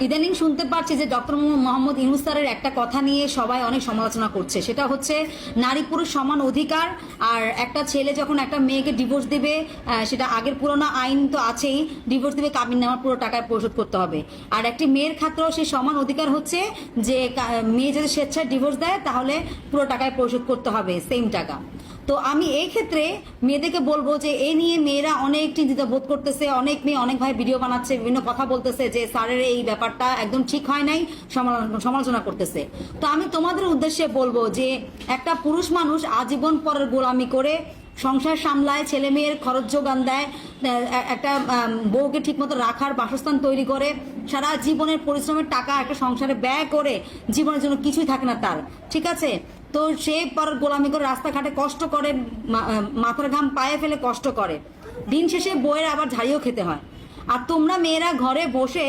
ইদানিং শুনতে পাচ্ছি যে ডক্টর মোহাম্মদ ইউনূস স্যারের একটা কথা নিয়ে সবাই অনেক সমালোচনা করছে, সেটা হচ্ছে নারী পুরুষ সমান অধিকার। আর একটা ছেলে যখন একটা মেয়েকে ডিভোর্স দিবে, সেটা আগের পুরোনো আইন তো আছেই, ডিভোর্স দিবে কাবিননামার পুরো টাকায় পরিশোধ করতে হবে। আর একটি মেয়ের ক্ষেত্রেও সেই সমান অধিকার হচ্ছে যে মেয়ে যদি স্বেচ্ছায় ডিভোর্স দেয় তাহলে পুরো টাকায় পরিশোধ করতে হবে, সেম টাকা। তো আমি এই ক্ষেত্রে মেয়েদেরকে বলবো যে এই নিয়ে মেয়েরা অনেক চিন্তিত বোধ করতেছে, অনেক মেয়ে অনেক ভাই ভিডিও বানাচ্ছে, বিভিন্ন কথা বলতেছে যে স্যারের এই ব্যাপারটা একদম ঠিক হয় নাই, সমালোচনা করতেছে। তো আমি তোমাদের উদ্দেশ্যে বলবো যে একটা পুরুষ মানুষ আজীবন পরের গোলামি করে সংসার সামলায়, ছেলে মেয়ের খরচ যোগান দেয়, একটা বউকে ঠিকমতো রাখার বাসস্থান তৈরি করে, সারা জীবনের পরিশ্রমের টাকা একটা সংসারে ব্যয় করে, জীবনের জন্য কিছুই থাকে না তার, ঠিক আছে? তো সে পরের গোলামি করে রাস্তাঘাটে কষ্ট করে, মাথার ঘাম পায়ে ফেলে কষ্ট করে, দিন শেষে বইয়ের আবার ঝাড়িও খেতে হয়। আর তোমরা মেয়েরা ঘরে বসে